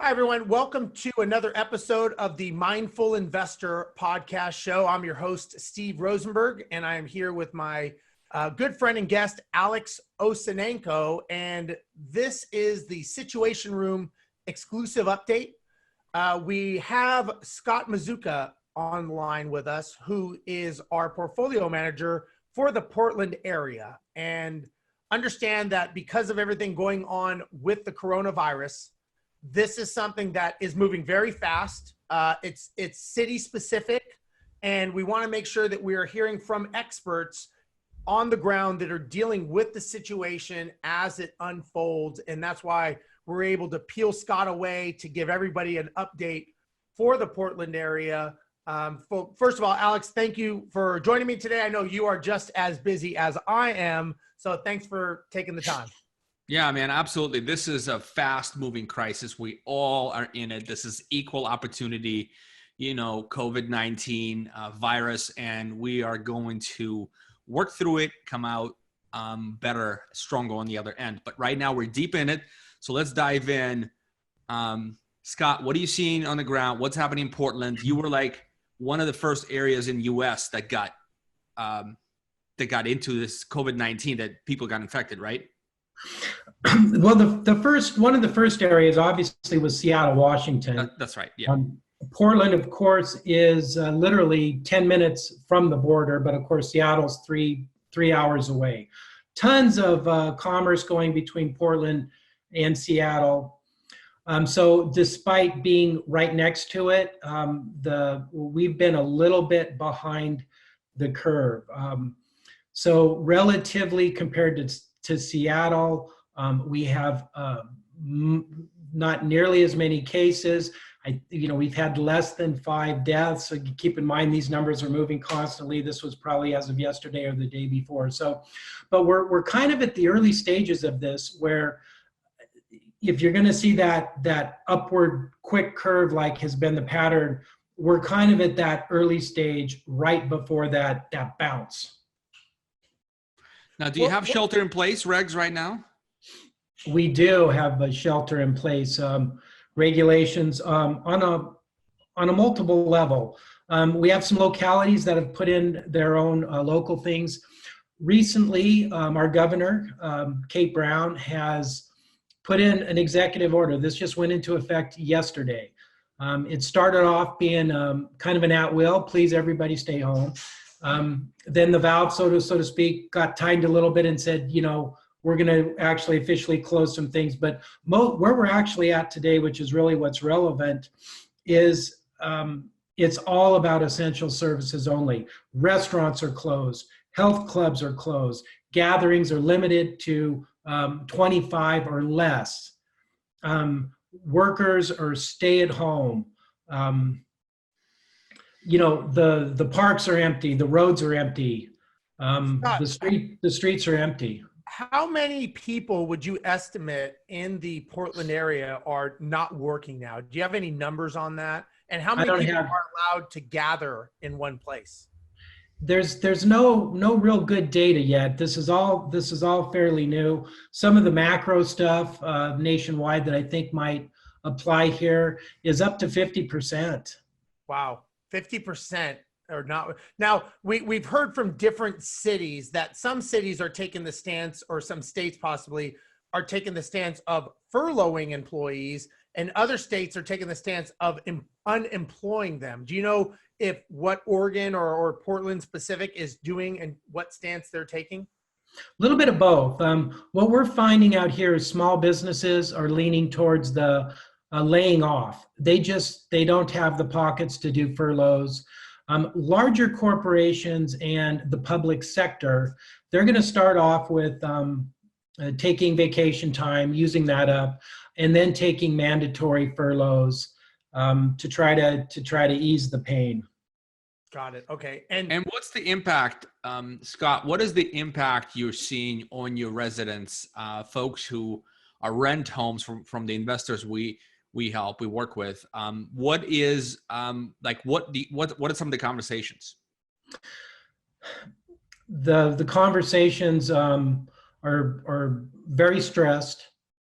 Hi, everyone. Welcome to another episode of the Mindful Investor podcast show. I'm your host, Steve Rosenberg, and I am here with my good friend and guest, Alex Osenenko. And this is the Situation Room exclusive update. We have Scott Mazzuco online with us, who is our portfolio manager for the Portland area. And understand that because of everything going on with the coronavirus, this is something that is moving very fast. It's city specific, and we want to make sure that we are hearing from experts on the ground that are dealing with the situation as it unfolds. And that's why we're able to peel Scott away to give everybody an update for the Portland area. First of all, Alex, thank you for joining me today. I know you are just as busy as I am, so thanks for taking the time. Yeah, man, absolutely. This is a fast-moving crisis. We all are in it. This is equal opportunity, COVID-19 virus, and we are going to work through it, come out better, stronger on the other end. But right now, we're deep in it, so let's dive in. Scott, what are you seeing on the ground? What's happening in Portland? You were like one of the first areas in the U.S. that got into this COVID-19, that people got infected, right? Well, one of the first areas obviously was Seattle, Washington. That's right. Yeah. Portland, of course, is literally 10 minutes from the border, but of course, Seattle's three hours away. Tons of commerce going between Portland and Seattle. So despite being right next to it, we've been a little bit behind the curve. So relatively compared to Seattle, we have not nearly as many cases. We've had less than 5 deaths. So keep in mind, these numbers are moving constantly. This was probably as of yesterday or the day before. So, but we're kind of at the early stages of this, where if you're going to see that upward quick curve, like has been the pattern, we're kind of at that early stage right before that bounce. Now, do you have shelter in place regs right now? We do have a shelter in place regulations on a multiple level. We have some localities that have put in their own local things. Recently, our governor, Kate Brown, has put in an executive order. This just went into effect yesterday. It started off being kind of an at-will, please everybody stay home. Then the valve, so to speak, got tightened a little bit and said, we're going to actually officially close some things. But where we're actually at today, which is really what's relevant, is it's all about essential services only. Restaurants are closed. Health clubs are closed. Gatherings are limited to 25 or less. Workers are stay at home. The parks are empty, the roads are empty, the streets are empty. How many people would you estimate in the Portland area are not working now? Do you have any numbers on that? And how many people are allowed to gather in one place? There's no real good data yet. This is all fairly new. Some of the macro stuff nationwide that I think might apply here is up to 50%. Wow. 50% or not. Now, we've heard from different cities that some cities are taking the stance, or some states possibly are taking the stance of furloughing employees, and other states are taking the stance of unemploying them. Do you know if what Oregon or Portland specific is doing and what stance they're taking? A little bit of both. What we're finding out here is small businesses are leaning towards the laying off. They don't have the pockets to do furloughs. Larger corporations and the public sector, they're going to start off with taking vacation time, using that up, and then taking mandatory furloughs to try to ease the pain. Got it. Okay. And what's the impact, Scott? What is the impact you're seeing on your residents, folks who are rent homes from the investors we work with? What are some of the conversations? The conversations are very stressed.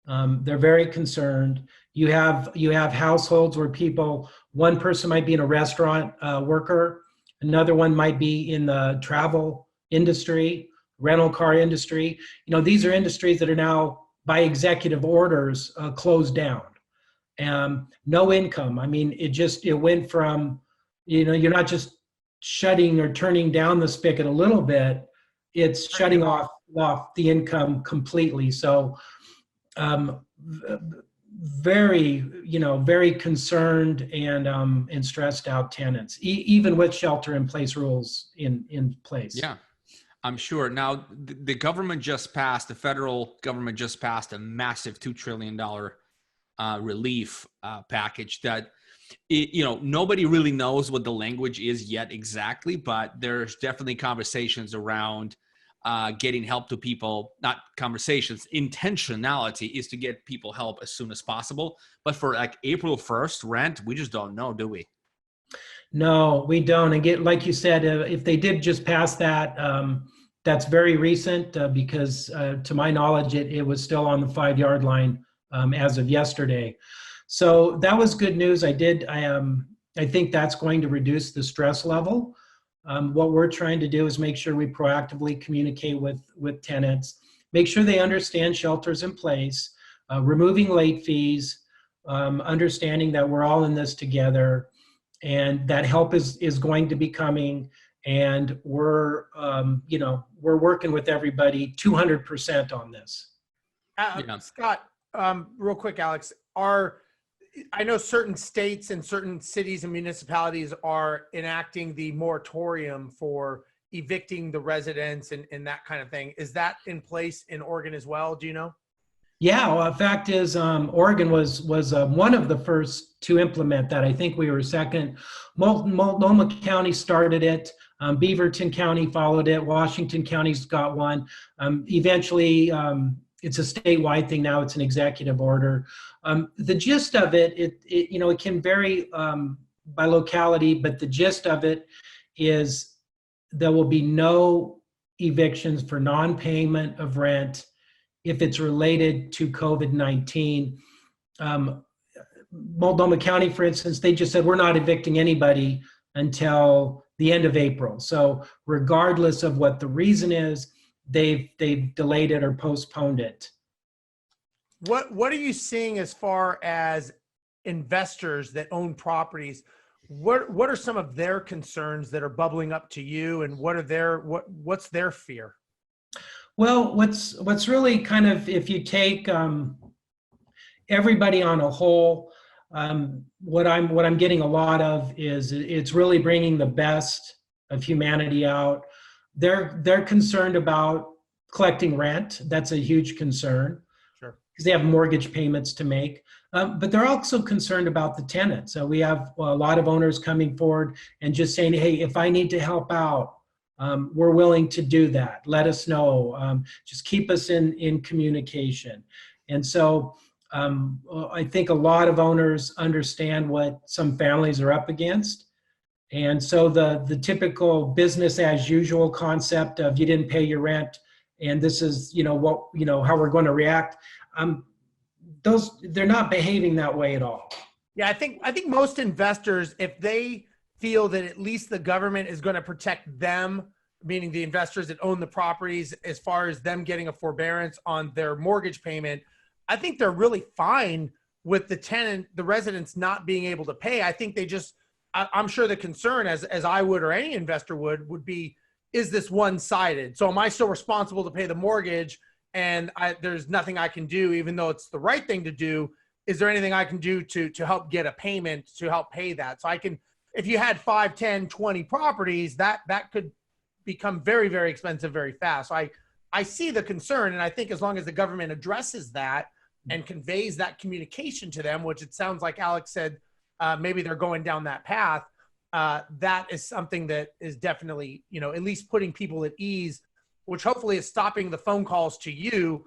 They're very concerned. You have households where one person might be in a restaurant worker, another one might be in the travel industry, rental car industry. These are industries that are now by executive orders closed down. No income. I mean, it went from, you're not just shutting or turning down the spigot a little bit, it's shutting off the income completely. So very very concerned and stressed out tenants, even with shelter in place rules in place. Yeah, I'm sure. Now the federal government just passed a massive $2 trillion relief package that nobody really knows what the language is yet exactly, but there's definitely conversations around getting help to people. Not conversations, intentionality is to get people help as soon as possible. But for like April 1st rent, we just don't know, do we? No, we don't. And like you said, if they did just pass that, that's very recent because to my knowledge, it was still on the 5-yard line as of yesterday. So that was good news. I think that's going to reduce the stress level. What we're trying to do is make sure we proactively communicate with tenants, make sure they understand shelters in place, removing late fees, understanding that we're all in this together, and that help is going to be coming. And we're working with everybody 200% on this. Scott, real quick, Alex, I know certain states and certain cities and municipalities are enacting the moratorium for evicting the residents and that kind of thing. Is that in place in Oregon as well? Do you know? Yeah, well, the fact is, Oregon was one of the first to implement that. I think we were second. Multnomah County started it. Beaverton County followed it. Washington County's got one. Eventually, it's a statewide thing now. It's an executive order. The gist of it can vary by locality, but the gist of it is there will be no evictions for non-payment of rent if it's related to COVID-19. Multnomah County, for instance, they just said, we're not evicting anybody until the end of April. So regardless of what the reason is, they've delayed it or postponed it. What are you seeing as far as investors that own properties? What are some of their concerns that are bubbling up to you, and what's their fear? Well, what's really kind of, if you take everybody on a whole, what I'm getting a lot of is it's really bringing the best of humanity out. They're concerned about collecting rent. That's a huge concern. Sure. Because they have mortgage payments to make. But they're also concerned about the tenants. So we have a lot of owners coming forward and just saying, hey, if I need to help out, we're willing to do that. Let us know. Just keep us in communication. And so I think a lot of owners understand what some families are up against. And so the typical business as usual concept of you didn't pay your rent and this is how we're going to react. They're not behaving that way at all. Yeah, I think most investors, if they feel that at least the government is going to protect them, meaning the investors that own the properties, as far as them getting a forbearance on their mortgage payment, I think they're really fine with the residents not being able to pay. I think I'm sure the concern, as I would or any investor would be, is this one-sided? So am I still responsible to pay the mortgage and there's nothing I can do, even though it's the right thing to do? Is there anything I can do to help get a payment to help pay that? So if you had 5, 10, 20 properties, that could become very, very expensive very fast. So I see the concern, and I think as long as the government addresses that and conveys that communication to them, which it sounds like Alex said, maybe they're going down that path, that is something that is definitely, at least putting people at ease, which hopefully is stopping the phone calls to you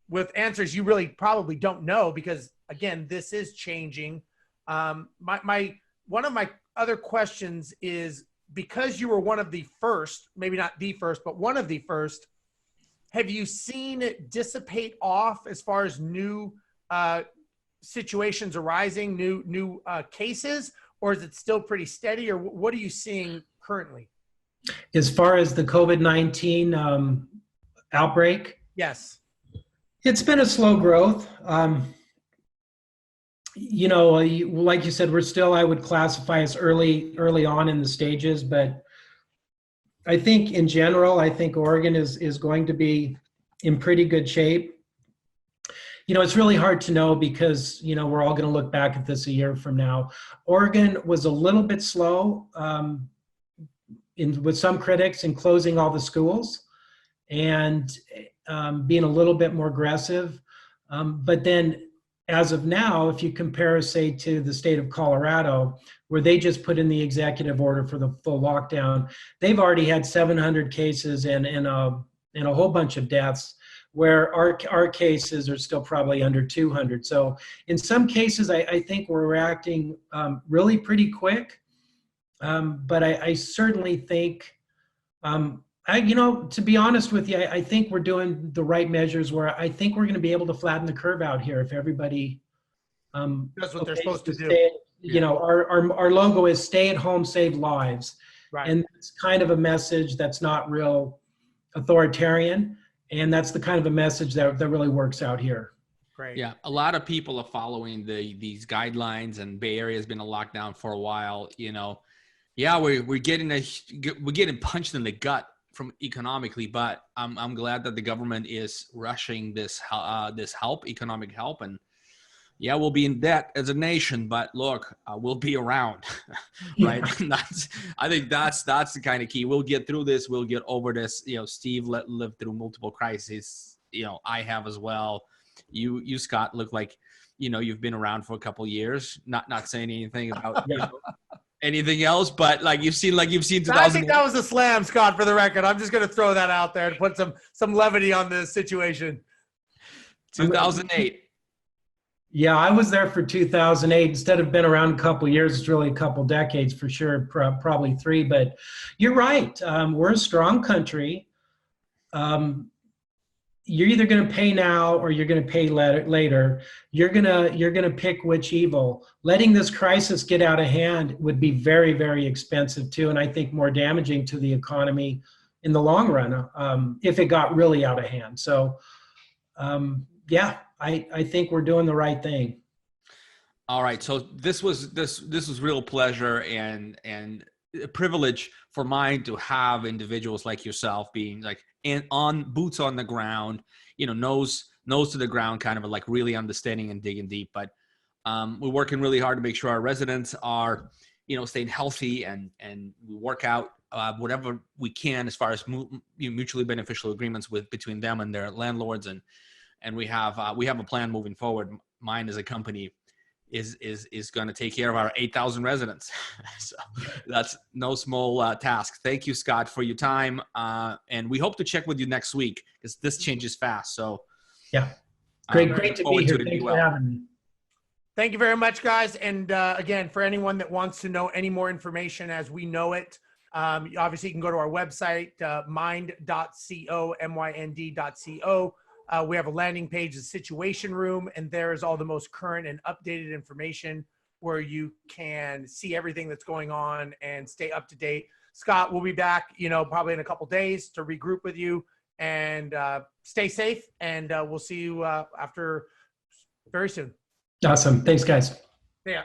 with answers you really probably don't know, because again, this is changing. One of my other questions is, because you were one of the first, maybe not the first, but one of the first, have you seen it dissipate off as far as new situations arising, new cases, or is it still pretty steady, or what are you seeing currently? As far as the COVID-19 outbreak, Yes. it's been a slow growth. You know, like you said, we're still, I would classify as early on in the stages, but I think in general, I think Oregon is going to be in pretty good shape. You know, it's really hard to know because, you know, we're all going to look back at this a year from now. Oregon was a little bit slow with some critics in closing all the schools and being a little bit more aggressive. But then as of now, if you compare, say, to the state of Colorado, where they just put in the executive order for the full lockdown, they've already had 700 cases and a whole bunch of deaths, where our cases are still probably under 200. So in some cases, I think we're reacting really pretty quick. But I certainly think, you know, to be honest with you, I think we're doing the right measures where I think we're going to be able to flatten the curve out here if everybody That's what they're supposed to do. Stay, you know, our logo is stay at home, save lives. Right. And it's kind of a message that's not real authoritarian. And that's the kind of a message that really works out here. Great. Yeah, a lot of people are following these guidelines, and Bay Area has been a lockdown for a while. You know, yeah, we're getting punched in the gut from economically, but I'm glad that the government is rushing this economic help, and yeah, we'll be in debt as a nation, but look, we'll be around, right? Yeah. I think that's the kind of key. We'll get through this. We'll get over this. You know, Steve lived through multiple crises. You know, I have as well. You Scott, look like, you know, you've been around for a couple of years. Not saying anything about you know, anything else, but like you've seen 2000. I think that was a slam, Scott, for the record. I'm just going to throw that out there to put some levity on the situation. 2008. Yeah, I was there for 2008. Instead of been around a couple of years, it's really a couple decades for sure, probably 3. But you're right. We're a strong country. You're either going to pay now or you're going to pay later. You're gonna pick which evil. Letting this crisis get out of hand would be very, very expensive too, and I think more damaging to the economy in the long run if it got really out of hand. So, yeah. I think we're doing the right thing. All right. So this was real pleasure and a privilege for mine to have individuals like yourself being like boots on the ground, you know, nose to the ground, kind of like really understanding and digging deep. But we're working really hard to make sure our residents are, you know, staying healthy and we work out whatever we can as far as mutually beneficial agreements between them and their landlords, and we have a plan moving forward. Mine as a company is going to take care of our 8,000 residents. So that's no small task. Thank you, Scott, for your time. And we hope to check with you next week because this changes fast. So yeah, great to be here. Thanks for having me. Thank you very much, guys. And again, for anyone that wants to know any more information as we know it, obviously you can go to our website, mind.co, mynd.co. We have a landing page, the Situation Room, and there is all the most current and updated information where you can see everything that's going on and stay up to date. Scott, we'll be back, you know, probably in a couple days to regroup with you, and stay safe. And we'll see you after very soon. Awesome. Thanks, guys. Yeah.